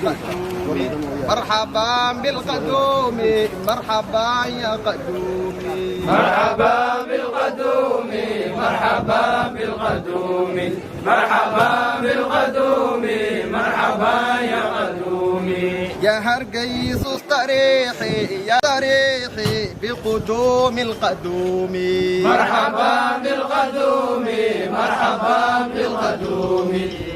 قدومي مرحبا بالقدوم مرحبا يا قدومي مرحبا بالقدوم مرحبا بالقدوم مرحبا بالقدوم مرحبا يا قدومي يا هرقيس استريحي يا طريحي بقدوم القدوم مرحبا بالقدوم مرحبا بالقدوم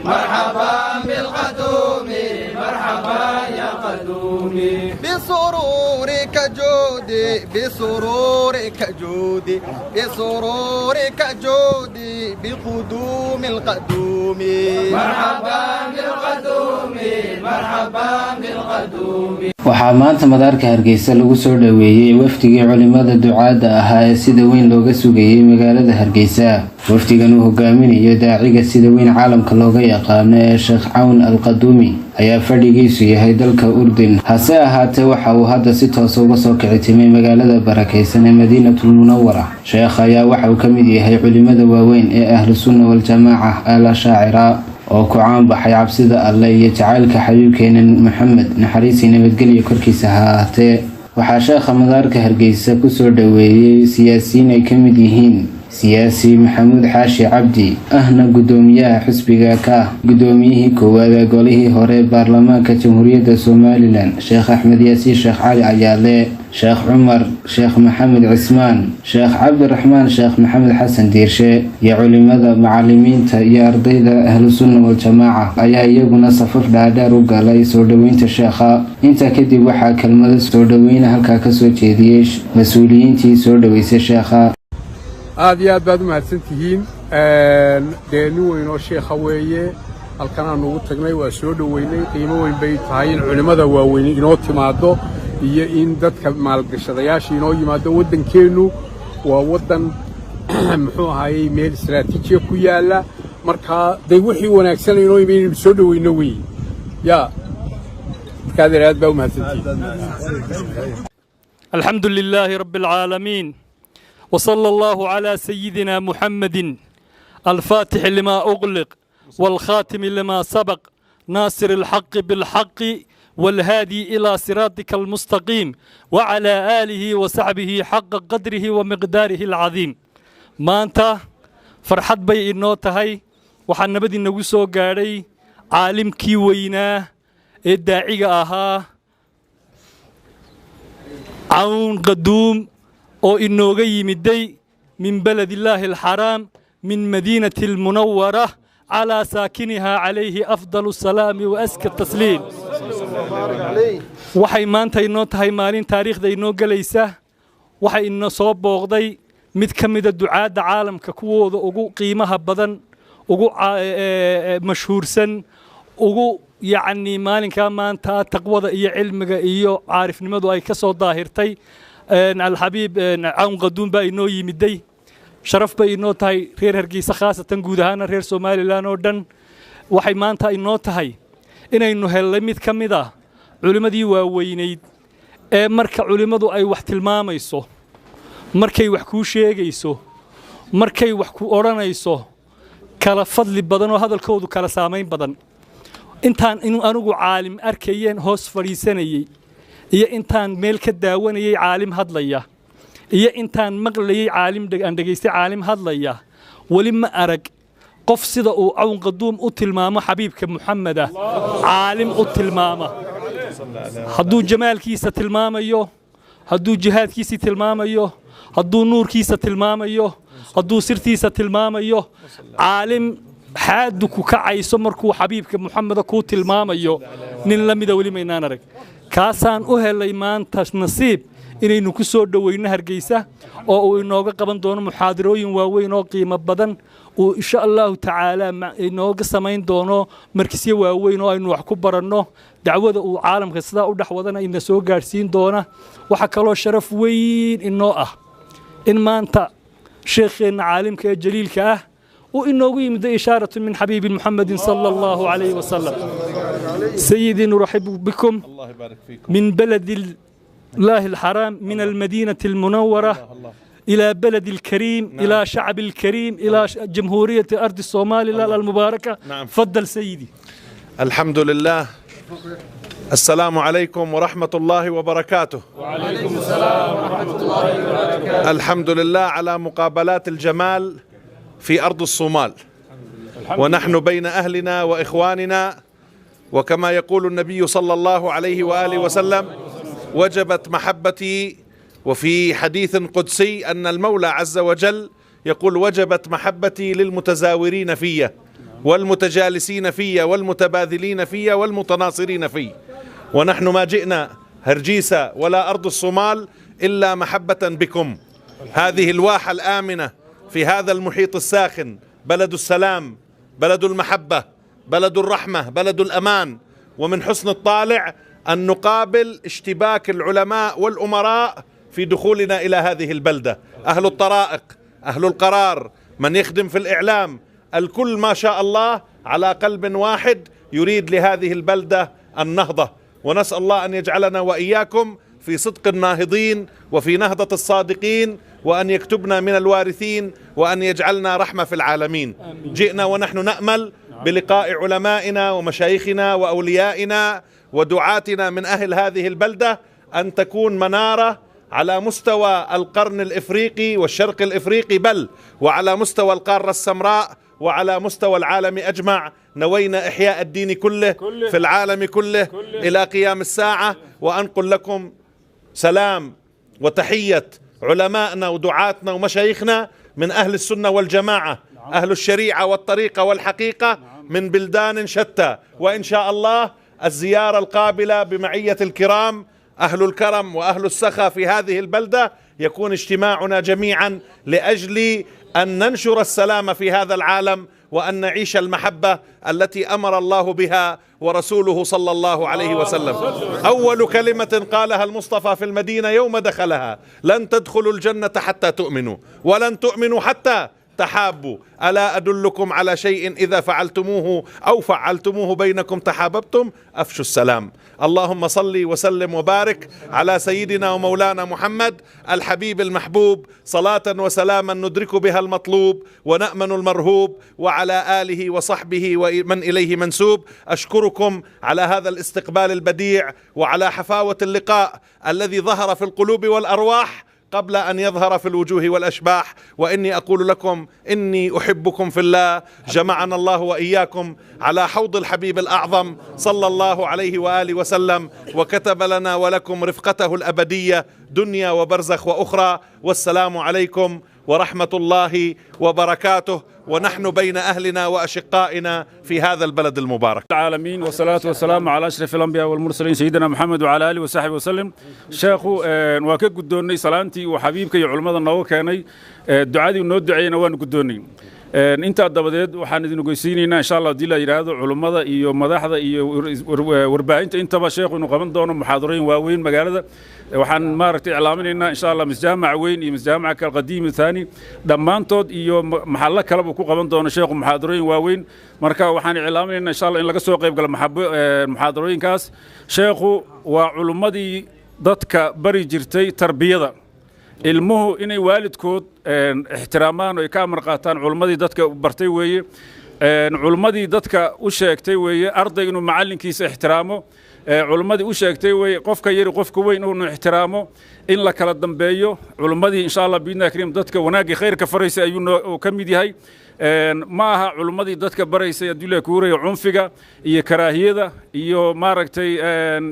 مرحبا بالقدوم مرحبا يا قدومي بسرورك جودي بسرورك جودي بسرورك جودي بقدوم القدوم مرحبا بالقدوم مرحبا بالقدوم. waxaa maanta madaarka Hargeysa lagu soo dhaweeyay wafdigii culimada ducaada ahaa ee sida weyn looga sugayay magaalada Hargeysa. wafdigan uu hogaaminayo daaciga sida weyn caalamka looga yaqaan ee Sheekh Cawn Al-Qadumi ayaa fadhigiisu yahay dalka Urdun. hase ahaatee waxa uu hadda si toos uga soo kicitimay magaalada barakeysan ee Madiinatul Munawwara. Sheekh ayaa waxa uu ka mid yahay culimada waaweyn ee Ahlus Sunnah wal Jamaaca al-Shaacira oo ku caan baxay cabsida Alle iyo jacaylka xabiibkeena Maxamed naxariis iyo nabadgelyo korkiisa ha ahaatee. waxaa sheekha madaarka Hargeysa ku soo dhaweeyay siyaasiyiin ay ka mid yihiin siyaasi Maxamuud Xaashi Cabdi ahna gudoomiyaha xisbiga ka gudoomiyihii koowaad ee golihii hore baarlamaanka Jamhuuriyadda Somaliland Sheekh Axmed Yaasiin Sheekh Cali Ayaale Sheekh Cumar Sheekh Maxamed Cismaan Sheekh Cabdiraxmaan Sheekh Maxamed Xasan Diirshe iyo culimada macallimiinta iyo ardayda Ahlus Sunnah wal Jamaaca ayaa iyaguna safaf dhaadheer u galay soo dhaweynta sheekha. inta kadib waxaa kelmado soo dhaweyn halka ka soo jeediyay mas'uuliyiintii soo dhaweysay sheekha. aad iyo aad baad u mahadsantihiin deenu weyn oo sheekha weeye halkan aan ugu tagnay waa soo dhaweynay qiimo weyn bay tahay in culimada waaweyn inoo timaado iyo in dadka maalgashadayaasha inoo yimaado. waddankeenu waa waddan muxuu ahaayey meel istiraatiiji ku yaala markaa day wixii wanaagsan inoo yimayn soo dhaweyno weey yaa markaad aad baa u mahadsantihiin. alxamdulilaahi rabbil caalamiin وصلى الله على سيدنا محمد الفاتح لما أغلق والخاتم لما سبق ناصر الحق بالحق والهادي إلى صراطك المستقيم وعلى آله وصحبه حق قدره ومقداره العظيم. ما أنت فرحت بي النوتهي وحن بدي نقصو قاري عالم كي ويناه الداعي أها عون قدوم oo inooga yimiday min baladillahi alxaraam min madiinati almunawwara calaa saakinihaa calayhi afdalu salaami wa aska tasliim. waxay maanta inoo tahay maalin taariikhda inoo gelaysa. waxay inoo soo booqday mid ka mida ducaadda caalamka kuwooda ugu qiimaha badan ugu mashhuursan ugu yacni maalinkaa maanta taqwada iyo cilmiga iyo caarifnimadu ay ka soo daahirtay. الحبيب عون قدوم بقى إنه يمدي شرف بقى إنه تهاي غير هرجيس خاصة تنجودهانا غير سومالي لانودن وحي ما أنت إنه تهاي إنه هاللميت كم ده علماء دي ووينيد مرك علماء دو أي وقت المام يسو مركي وحكو شيء يسو مركي وحكو أورانا يسو كلا فضل بدن وهذا الكود كلا سامين بدن إنتان إنه أنو عالم أركيين هوس فريسانيي iyo intaan meel ka daawanayay caalim hadlaya iyo intaan maqlayay caalim aan dhageystay caalim hadlaya wali ma arag qof sida uu Cawn Qaduum u tilmaamo xabiibka Muxammad caalim u tilmaama hadduu jamaalkiisa tilmaamayo hadduu jihaadkiisa tilmaamayo hadduu nuurkiisa tilmaamayo hadduu sirtiisa tilmaamayo caalim xaad ku kacayso markuu xabiibka Muxammad ku tilmaamayo nin la mid wali ma inaan arag. kaasaan u helay maanta nasiib inaynu ku soo dhaweyno Hargeysa oo uu inooga qaban doono muxaadarooyin waaweyn oo qiimo badan oo insha Allah taala inooga samayn doono markisyo waaweyn oo aynu wax ku baranno dacwada uu caalamka sida u dhaxwadana ina soo gaarsiin doona. waxa kale oo sharaf weyn inoo ah in maanta sheekheena caalimka ee jaliilka ah وإنه يمد إشارة من حبيب محمد صلى الله عليه وسلم. سيدي نرحب بكم من بلد الله الحرام من المدينة المنورة إلى بلد الكريم إلى شعب الكريم إلى جمهورية أرض الصومال المباركة. فضل سيدي. الحمد لله السلام عليكم ورحمة الله وبركاته. وعليكم السلام ورحمة الله وبركاته. الحمد لله على مقابلات الجمال في أرض الصومال، ونحن بين أهلنا وإخواننا، وكما يقول النبي صلى الله عليه وآله وسلم: وجبت محبتي. وفي حديث قدسي أن المولى عز وجل يقول: وجبت محبتي للمتزاورين في والمتجالسين في والمتباذلين في والمتناصرين في. ونحن ما جئنا هرجيسة ولا أرض الصومال إلا محبة بكم. هذه الواحة الآمنة في هذا المحيط الساخن، بلد السلام، بلد المحبة، بلد الرحمة، بلد الأمان. ومن حسن الطالع أن نقابل اشتباك العلماء والأمراء في دخولنا إلى هذه البلدة، أهل الطرائق، أهل القرار، من يخدم في الإعلام، الكل ما شاء الله على قلب واحد يريد لهذه البلدة النهضة. ونسأل الله أن يجعلنا وإياكم في صدق الناهضين وفي نهضة الصادقين، وأن يكتبنا من الوارثين، وأن يجعلنا رحمة في العالمين. جئنا ونحن نأمل بلقاء علمائنا ومشايخنا وأوليائنا ودعاتنا من أهل هذه البلدة، أن تكون منارة على مستوى القرن الإفريقي والشرق الإفريقي، بل وعلى مستوى القارة السمراء وعلى مستوى العالم أجمع. نوينا إحياء الدين كله في العالم كله إلى قيام الساعة. وأنقل لكم سلام وتحية علمائنا ودعاتنا ومشايخنا من أهل السنة والجماعة، أهل الشريعة والطريقة والحقيقة من بلدان شتى. وإن شاء الله الزيارة القابلة بمعية الكرام أهل الكرم وأهل السخاء في هذه البلدة يكون اجتماعنا جميعا لأجل أن ننشر السلام في هذا العالم، وأن نعيش المحبة التي أمر الله بها ورسوله صلى الله عليه وسلم. أول كلمة قالها المصطفى في المدينة يوم دخلها: لن تدخلوا الجنة حتى تؤمنوا، ولن تؤمنوا حتى تحابوا. ألا أدلكم على شيء إذا فعلتموه أو فعلتموه بينكم تحاببتم؟ أفشوا السلام. اللهم صل وسلم وبارك على سيدنا ومولانا محمد الحبيب المحبوب، صلاة وسلاما ندرك بها المطلوب ونأمن المرهوب، وعلى آله وصحبه ومن إليه منسوب. أشكركم على هذا الاستقبال البديع وعلى حفاوة اللقاء الذي ظهر في القلوب والأرواح قبل أن يظهر في الوجوه والأشباح. وإني أقول لكم إني أحبكم في الله. جمعنا الله وإياكم على حوض الحبيب الأعظم صلى الله عليه وآله وسلم، وكتب لنا ولكم رفقته الأبدية دنيا وبرزخ وأخرى. والسلام عليكم ورحمة الله وبركاته، ونحن بين أهلنا وأشقائنا في هذا البلد المبارك. العالمين، والصلاة والسلام على أشرف الأنبياء والمرسلين سيدنا محمد وعلى آله وصحبه وسلم. شيخو waa ka guddoonnay salaantii uu xabiibka iyo culimada nooga keenay, ducadii noo duceeyna waan guddoonnay. intaa dabadeed waxaan idin ogeysiinaynaa insha Allah hadii la yiraahdo culimada iyo madaxda iyo warbaahinta intaba sheekhu inuu qaban doono muxaadarooyin waaweyn magaalada. waxaan maaragtay iclaaminaynaa insha Allah masjaamac weyn iyo masjaamac kal qadiim thani dhammaantood iyo maxallo kale uu ku qaban doono sheekhu muxaadarooyin waaweyn. marka waxaan iclaaminaynaa insha Allah in laga soo qayb galo muxaadarooyinkaas. sheekhu waa culimadii dadka bari jirtay tarbiyada, ilmuhu inay waalidkood ixtiraamaan oo ay ka amar qaataan culimadii dadka bartay weeye. culimadii dadka u sheegtay weeye arday inuu macallinkiisa ixtiraamo. culimadii u sheegtay weeye qofka yari qofka weyn inuu ixtiraamo, in la kala dambeeyo. culimadii insha Allah biidna kariim dadka wanaagga khayrka faraysa ayuu ka mid yahay. ma aha culimadii dadka baraysay adduunka ku wareeyo cunfiga iyo karaahiyada iyo maaragtay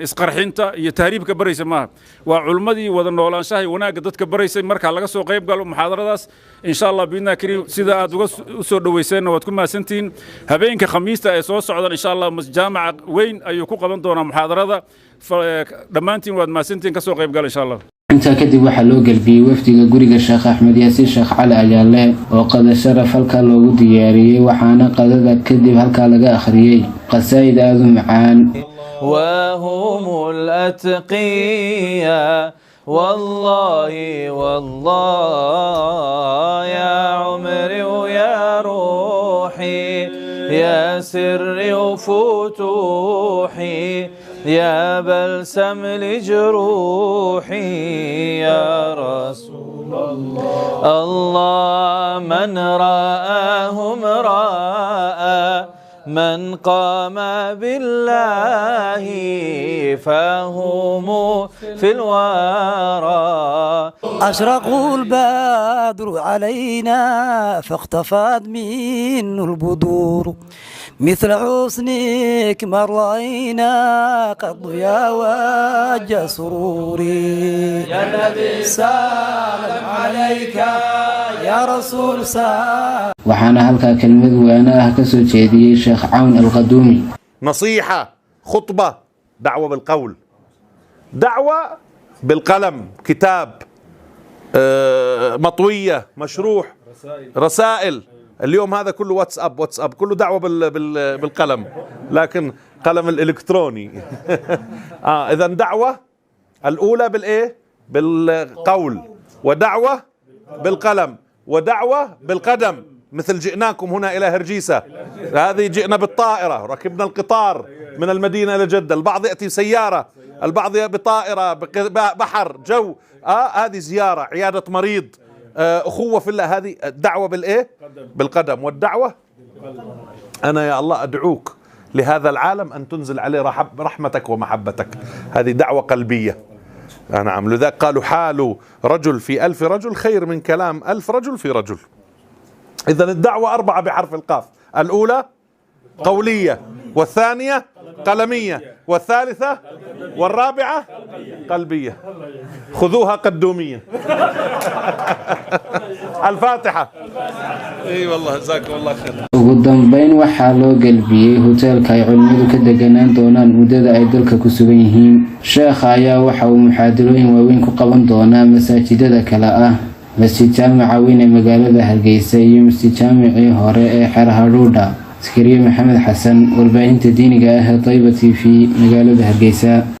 isqarxinta iyo tahriibka baraysa maaha. waa culimadii wada noolaanshaha wanaagga dadka baraysay. marka laga soo qayb galo muxaadaradaas insha Allah biidna kariim sida aad uga soo dhaweyseen waad ku maasantiin. habeenka khamiista ee soo socdan insha Allah masjaamac weyn ayuu ku qaban doonaa muxaadarada. dhammaantiin waad maasantiin ka soo qayb gal insha Allah. intaa kadib waxaa loo galbiyey wafdiga guriga sheekh axmed yaasiin sheekh cali ayaale oo qada sharaf halkaa loogu diyaariyey, waxaana qadada kadib halkaa laga akhriyey qasaa'id aad u macaan. وهم الأتقياء والله والله يا عمري ويا روحي يا سري وفتوحي يا بلسم لجروحي يا رسول الله. من رآهم رأى من قام بالله فهم في الورى. أشرق البدر علينا فاختفت منه البدور مثل حسنك ما رأينا قد يا وجه سروري. يا نبي سلام عليك يا رسول سلام. waxaana halkaa kelmad waana ah ka soo jeediyay Sheekh Cawn Al-Qaduumi. نصيحة، خطبة، دعوة بالقول، دعوة بالقلم، كتاب، مطوية، مشروح، رسائل. اليوم هذا كله واتساب كله دعوة بالقلم، لكن قلم الإلكتروني. إذا دعوة الأولى بالإيه؟ بالقول، ودعوة بالقلم، ودعوة بالقدم. مثل جئناكم هنا إلى هرجيسة، هذه جئنا بالطائرة، ركبنا القطار من المدينة إلى جدة، البعض يأتي سيارة، البعض بطائرة، بحر، جو. هذه زيارة، عيادة مريض، أخوة في الله. هذه الدعوة بالإيه؟ بالقدم. والدعوة أنا يا الله أدعوك لهذا العالم أن تنزل عليه رحمتك ومحبتك. هذه دعوة قلبية. نعم، لذلك قالوا حال رجل في 1000 رجل خير من كلام 1000 رجل في رجل. إذا الدعوة 4 بحرف القاف. الأولى قولية، والثانية قلمية، والثالثة والرابعة قلبية. خذوها قدومية. الفاتحة. اي والله جزاكم الله خير. ugu dambeyn waxaa loo galbiyay hoteelka ay culimadu ka deganaan doonaan muddada ay dalka ku sugan yihiin. Sheekha ayaa waxa uu muxaadarooyin waaweyn ku qaban doonaa masaajidada kala ah masjid jaamaca weyn ee magaalada Hargeysa iyo masjid jaamicii hore ee Xer Haruudha. Askariye Maxamed Xasan, warbaahinta diiniga ah ee Tayba TV, magaalada Hargeysa.